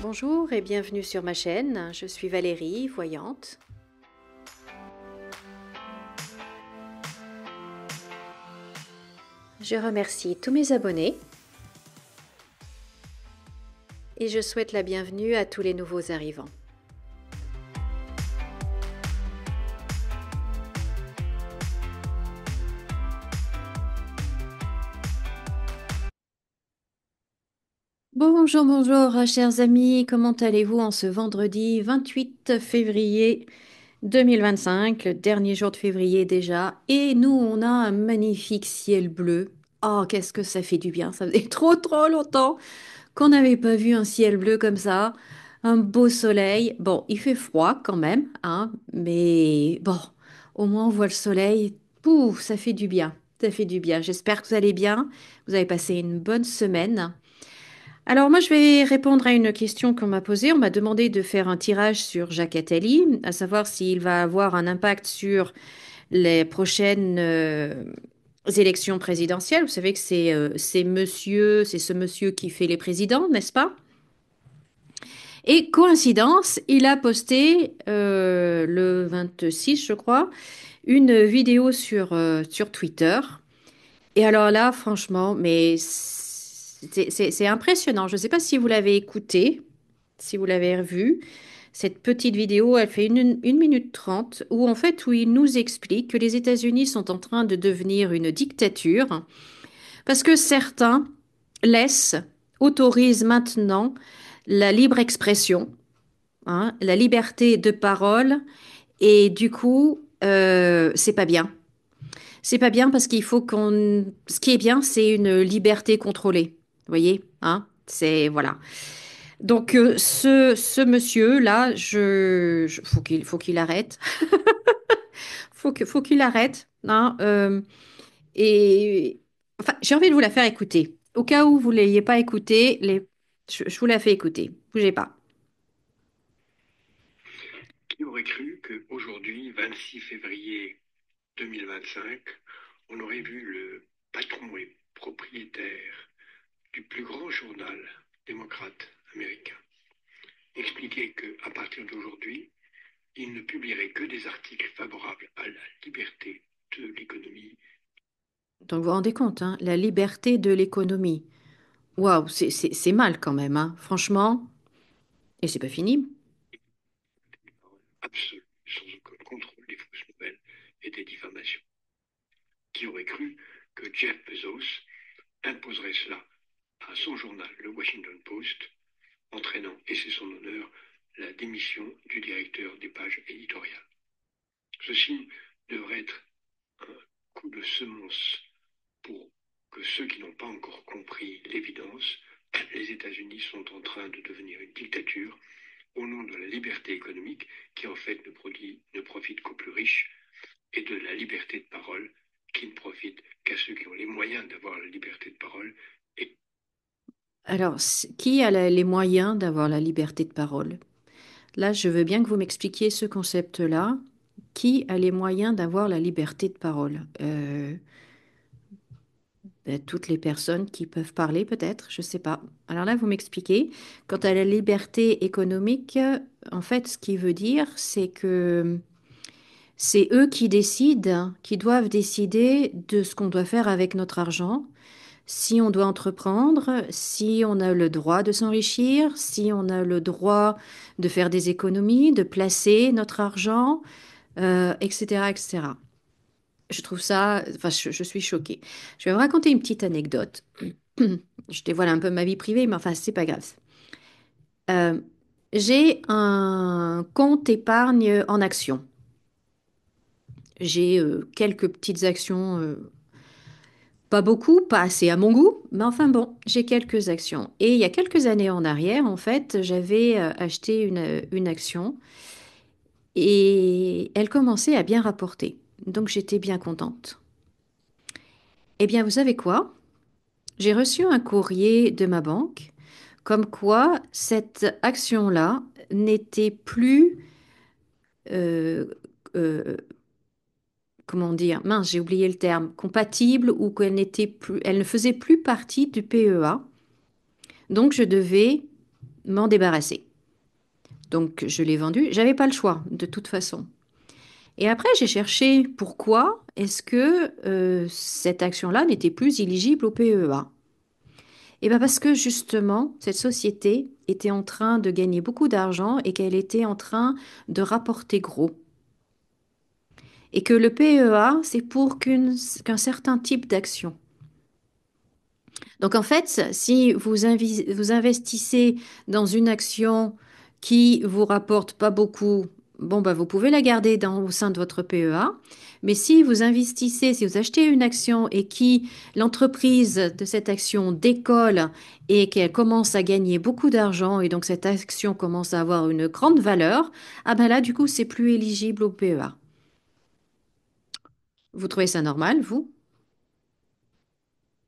Bonjour et bienvenue sur ma chaîne, je suis Valérie, voyante. Je remercie tous mes abonnés et je souhaite la bienvenue à tous les nouveaux arrivants. Bonjour, bonjour, chers amis, comment allez-vous en ce vendredi 28 février 2025, le dernier jour de février déjà, et nous on a un magnifique ciel bleu. Oh, qu'est-ce que ça fait du bien, ça faisait trop longtemps qu'on n'avait pas vu un ciel bleu comme ça, un beau soleil. Bon, il fait froid quand même, hein, mais bon, au moins on voit le soleil. Pouf, ça fait du bien, ça fait du bien. J'espère que vous allez bien, vous avez passé une bonne semaine. Alors moi, je vais répondre à une question qu'on m'a posée. On m'a demandé de faire un tirage sur Jacques Attali, à savoir s'il va avoir un impact sur les prochaines élections présidentielles. Vous savez que c'est ce monsieur qui fait les présidents, n'est-ce pas? Et coïncidence, il a posté le 26, je crois, une vidéo sur Twitter. Et alors là, franchement, mais c'est impressionnant. Je ne sais pas si vous l'avez écouté, si vous l'avez revu. Cette petite vidéo, elle fait une minute 30, où en fait, où il nous explique que les États-Unis sont en train de devenir une dictature, parce que certains laissent, autorisent maintenant la libre expression, hein, la liberté de parole, et du coup, c'est pas bien. C'est pas bien parce qu'il faut qu'on. Ce qui est bien, c'est une liberté contrôlée. Vous voyez, hein? C'est voilà. Donc ce monsieur-là, faut qu'il arrête. Faut qu'il arrête. Hein, et enfin, j'ai envie de vous la faire écouter. Au cas où vous ne l'ayez pas écouté, je vous la fais écouter. Bougez pas. Qui aurait cru qu'aujourd'hui, 26 février 2025, on aurait vu le patron et propriétaire du plus grand journal démocrate américain expliquer qu'à partir d'aujourd'hui, il ne publierait que des articles favorables à la liberté de l'économie. Donc vous vous rendez compte, hein, la liberté de l'économie. Waouh, c'est mal quand même, hein, franchement. Et c'est pas fini. Absolue, sans aucun contrôle des fausses nouvelles et des diffamations. Qui aurait cru que Jeff Bezos imposerait cela à son journal, le Washington Post, entraînant, et c'est son honneur, la démission du directeur des pages éditoriales. Ceci devrait être un coup de semonce pour que ceux qui n'ont pas encore compris l'évidence, les États-Unis sont en train de devenir une dictature au nom de la liberté économique qui en fait ne profite qu'aux plus riches et de la liberté de parole qui ne profite qu'à ceux qui ont les moyens d'avoir la liberté de parole. Et Alors, qui a les moyens d'avoir la liberté de parole? Là, je veux bien que vous m'expliquiez ce concept-là. Qui a les moyens d'avoir la liberté de parole? Toutes les personnes qui peuvent parler, peut-être, je ne sais pas. Alors là, vous m'expliquez. Quant à la liberté économique, en fait, ce qui veut dire, c'est que c'est eux qui décident, qui doivent décider de ce qu'on doit faire avec notre argent, si on doit entreprendre, si on a le droit de s'enrichir, si on a le droit de faire des économies, de placer notre argent, etc., etc. Je trouve ça, enfin, je suis choquée. Je vais vous raconter une petite anecdote. Je dévoile un peu ma vie privée, mais enfin, c'est pas grave. Euh, j'ai un compte épargne en actions. J'ai quelques petites actions, pas beaucoup, pas assez à mon goût, mais enfin bon, j'ai quelques actions. Et il y a quelques années en arrière, en fait, j'avais acheté une action et elle commençait à bien rapporter. Donc j'étais bien contente. Eh bien, vous savez quoi? J'ai reçu un courrier de ma banque comme quoi cette action-là n'était plus, euh, euh, comment dire, mince, j'ai oublié le terme, compatible ou qu'elle n'était plus, elle ne faisait plus partie du PEA. Donc je devais m'en débarrasser. Donc je l'ai vendu. J'avais pas le choix de toute façon. Et après, j'ai cherché pourquoi est-ce que cette action-là n'était plus éligible au PEA. Et bien parce que justement, cette société était en train de gagner beaucoup d'argent et qu'elle était en train de rapporter gros. Et que le PEA, c'est pour qu'un certain type d'action. Donc en fait, si vous investissez dans une action qui vous rapporte pas beaucoup, bon bah vous pouvez la garder au sein de votre PEA. Mais si vous investissez, si vous achetez une action et qui l'entreprise de cette action décolle et qu'elle commence à gagner beaucoup d'argent et donc cette action commence à avoir une grande valeur, ah ben là du coup c'est plus éligible au PEA. Vous trouvez ça normal, vous?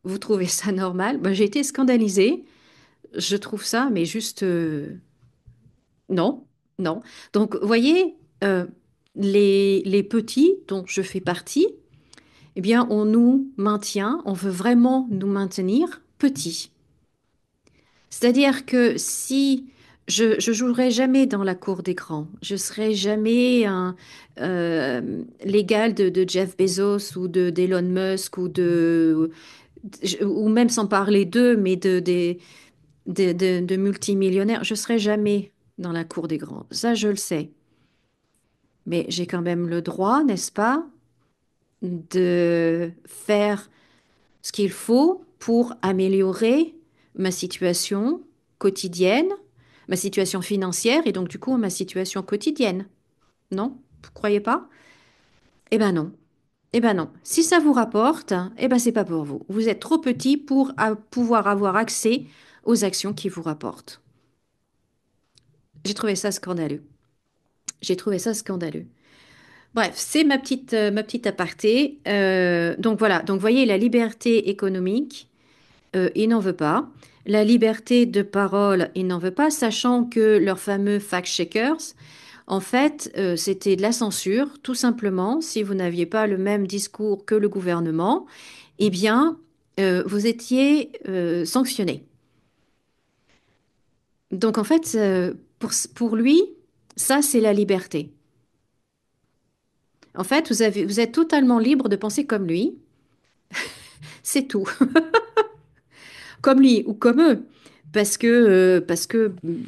Vous trouvez ça normal? Ben, j'ai été scandalisée. Je trouve ça, mais juste non, non. Donc, vous voyez, euh, les petits dont je fais partie, eh bien, on nous maintient, on veut vraiment nous maintenir petits. C'est-à-dire que si je jouerai jamais dans la cour des grands, je serai jamais l'égal de Jeff Bezos ou d'Elon Musk ou même sans parler d'eux, mais de multimillionnaires. Je serai jamais dans la cour des grands. Ça, je le sais. Mais j'ai quand même le droit, n'est-ce pas, de faire ce qu'il faut pour améliorer ma situation quotidienne, ma situation financière et donc du coup ma situation quotidienne. Non? Vous croyez pas? Eh ben non. Eh ben non. Si ça vous rapporte, eh ben c'est pas pour vous. Vous êtes trop petit pour pouvoir avoir accès aux actions qui vous rapportent. J'ai trouvé ça scandaleux. J'ai trouvé ça scandaleux. Bref, c'est ma petite aparté. Donc voilà, donc voyez, la liberté économique, il n'en veut pas. La liberté de parole, il n'en veut pas, sachant que leurs fameux fact-checkers, en fait, c'était de la censure, tout simplement. Si vous n'aviez pas le même discours que le gouvernement, eh bien, vous étiez sanctionné. Donc en fait, pour lui, ça, c'est la liberté. En fait, vous êtes totalement libre de penser comme lui. C'est tout. Comme lui ou comme eux. Parce que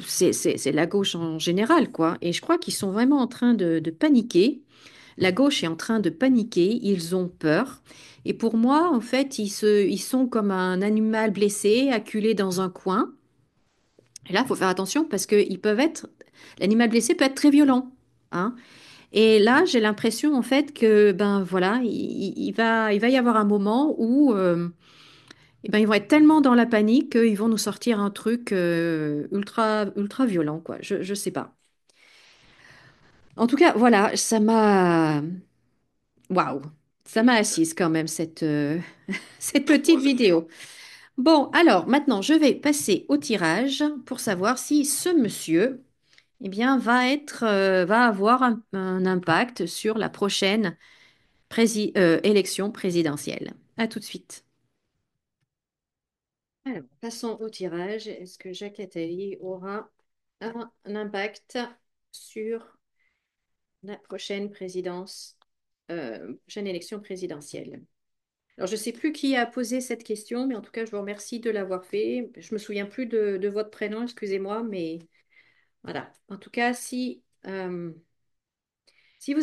c'est la gauche en général, quoi. Et je crois qu'ils sont vraiment en train de paniquer. La gauche est en train de paniquer. Ils ont peur. Et pour moi, en fait, ils sont comme un animal blessé, acculé dans un coin. Et là, il faut faire attention parce que l'animal blessé peut être très violent, hein. Et là, j'ai l'impression, en fait, que, ben voilà, il va y avoir un moment où eh ben, ils vont être tellement dans la panique qu'ils vont nous sortir un truc ultra violent, quoi. Je sais pas. En tout cas, voilà, ça m'a... Waouh! Ça m'a assise quand même, cette petite vidéo. Bon, alors, maintenant, je vais passer au tirage pour savoir si ce monsieur, eh bien, va avoir un impact sur la prochaine élection présidentielle. À tout de suite. Alors, passons au tirage. Est-ce que Jacques Attali aura un impact sur la prochaine élection présidentielle? Alors, je ne sais plus qui a posé cette question, mais en tout cas, je vous remercie de l'avoir fait. Je me souviens plus de votre prénom, excusez-moi, mais voilà. En tout cas, si vous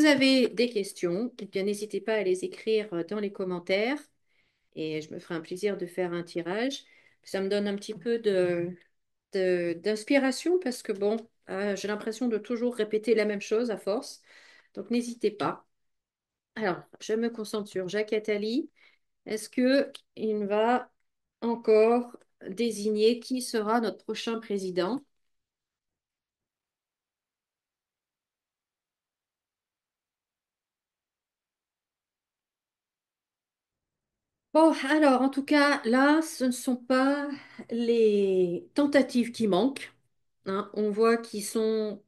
avez des questions, eh bien, n'hésitez pas à les écrire dans les commentaires et je me ferai un plaisir de faire un tirage. Ça me donne un petit peu d'inspiration parce que bon, j'ai l'impression de toujours répéter la même chose à force. Donc n'hésitez pas. Alors, je me concentre sur Jacques Attali. Est-ce que il va encore désigner qui sera notre prochain président? Bon, alors en tout cas, là, ce ne sont pas les tentatives qui manquent, hein. On voit qu'ils sont,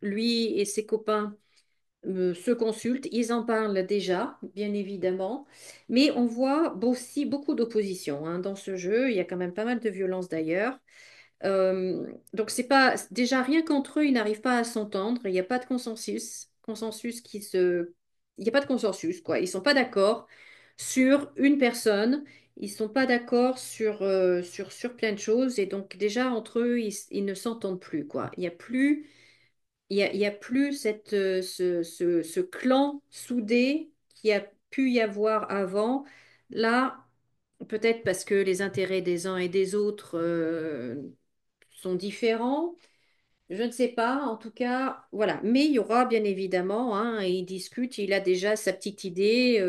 lui et ses copains se consultent, ils en parlent déjà, bien évidemment, mais on voit aussi beaucoup d'opposition, hein, dans ce jeu. Il y a quand même pas mal de violence d'ailleurs. Donc c'est pas déjà rien qu'entre eux, ils n'arrivent pas à s'entendre. Il n'y a pas de il n'y a pas de consensus quoi. Ils sont pas d'accord sur une personne. Ils sont pas d'accord sur plein de choses et donc déjà entre eux ils ne s'entendent plus quoi. Il y a plus ce clan soudé qui a pu y avoir avant. Là, peut-être parce que les intérêts des uns et des autres sont différents. Je ne sais pas, en tout cas, voilà. Mais il y aura bien évidemment, hein, il discute, il a déjà sa petite idée,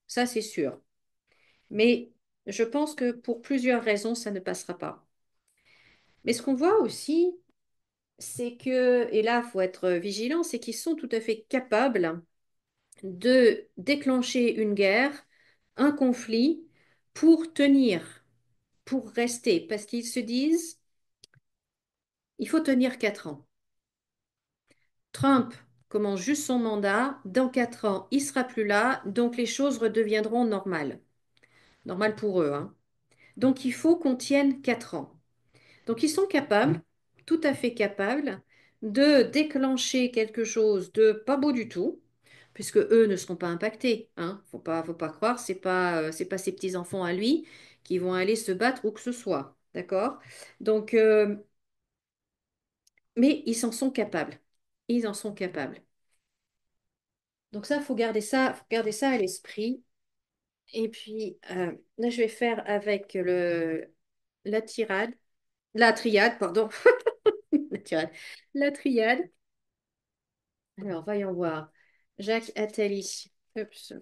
ça c'est sûr. Mais je pense que pour plusieurs raisons, ça ne passera pas. Mais ce qu'on voit aussi, c'est que, et là, il faut être vigilant, c'est qu'ils sont tout à fait capables de déclencher une guerre, un conflit, pour tenir, pour rester, parce qu'ils se disent, il faut tenir 4 ans. Trump commence juste son mandat, dans 4 ans, il sera plus là, donc les choses redeviendront normales. Normales pour eux, hein. Donc il faut qu'on tienne 4 ans. Donc ils sont capables, tout à fait capables, de déclencher quelque chose de pas beau du tout, puisque eux ne seront pas impactés, hein. Faut pas croire, c'est pas ses petits-enfants à lui qui vont aller se battre où que ce soit, d'accord? Donc, mais ils en sont capables. Ils en sont capables. Donc ça, faut garder ça à l'esprit. Et puis, là, je vais faire avec la triade, pardon, la triade. La triade. Alors, voyons voir. Jacques Attali. Oups.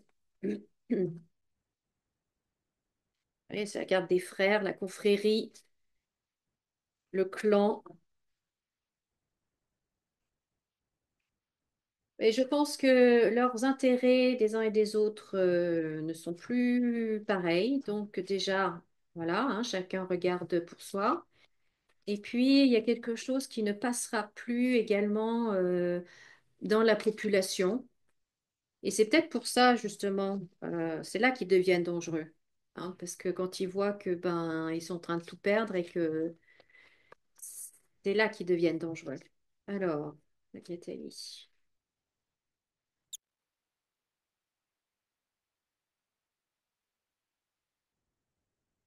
Allez, c'est la garde des frères, la confrérie, le clan. Et je pense que leurs intérêts des uns et des autres ne sont plus pareils. Donc déjà, voilà, hein, chacun regarde pour soi. Et puis, il y a quelque chose qui ne passera plus également dans la population. Et c'est peut-être pour ça, justement, c'est là qu'ils deviennent dangereux. Hein, parce que quand ils voient que ben ils sont en train de tout perdre et que c'est là qu'ils deviennent dangereux. Alors, Locatelli.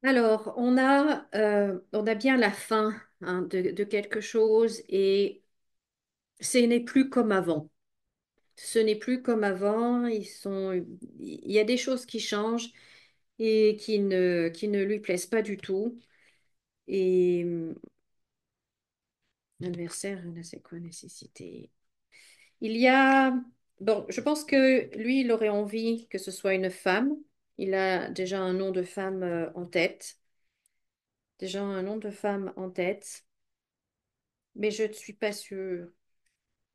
Alors, on a bien la fin hein, de quelque chose et ce n'est plus comme avant. Ce n'est plus comme avant. Il y a des choses qui changent et qui ne lui plaisent pas du tout. Et l'adversaire, là, c'est quoi nécessité? Il y a, bon, je pense que lui, il aurait envie que ce soit une femme. Il a déjà un nom de femme en tête. Déjà un nom de femme en tête. Mais je ne suis pas sûre.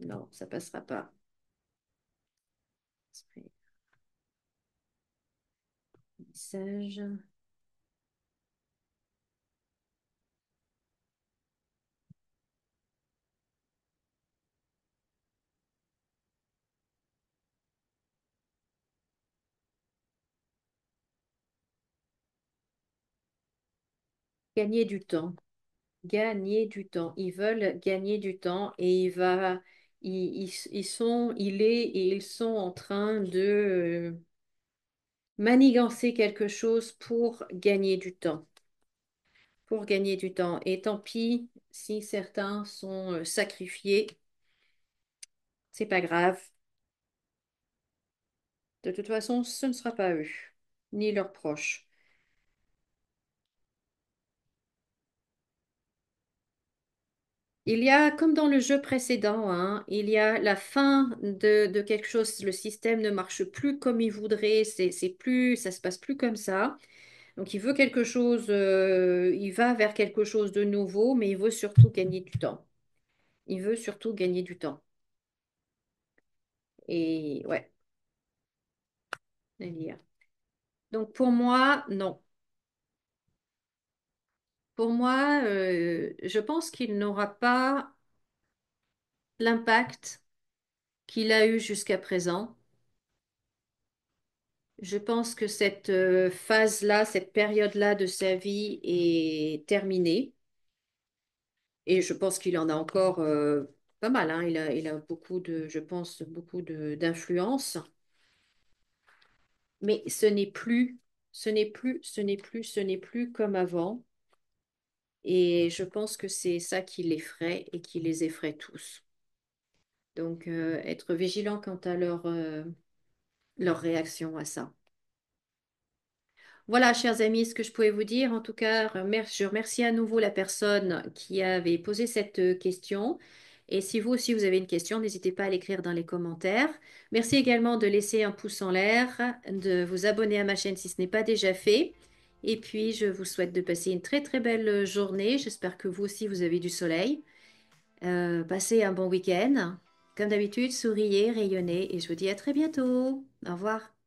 Non, ça passera pas. Message. Gagner du temps. Gagner du temps. Ils veulent gagner du temps et il est et ils sont en train de manigancer quelque chose pour gagner du temps. Pour gagner du temps. Et tant pis si certains sont sacrifiés, c'est pas grave. De toute façon, ce ne sera pas eux, ni leurs proches. Il y a, comme dans le jeu précédent, hein, il y a la fin de quelque chose. Le système ne marche plus comme il voudrait. C'est plus, ça se passe plus comme ça. Donc, il veut quelque chose, il va vers quelque chose de nouveau, mais il veut surtout gagner du temps. Il veut surtout gagner du temps. Et ouais, délire. Donc, pour moi, non. Pour moi, je pense qu'il n'aura pas l'impact qu'il a eu jusqu'à présent. Je pense que cette phase-là, cette période-là de sa vie est terminée. Et je pense qu'il en a encore pas mal, hein. Il a beaucoup de, je pense, beaucoup d'influence. Mais ce n'est plus comme avant. Et je pense que c'est ça qui l'effraie et qui les effraie tous. Donc, être vigilant quant à leur réaction à ça. Voilà, chers amis, ce que je pouvais vous dire. En tout cas, je remercie à nouveau la personne qui avait posé cette question. Et si vous aussi vous avez une question, n'hésitez pas à l'écrire dans les commentaires. Merci également de laisser un pouce en l'air, de vous abonner à ma chaîne si ce n'est pas déjà fait. Et puis, je vous souhaite de passer une très très belle journée. J'espère que vous aussi vous avez du soleil. Passez un bon week-end. Comme d'habitude, souriez, rayonnez et je vous dis à très bientôt. Au revoir.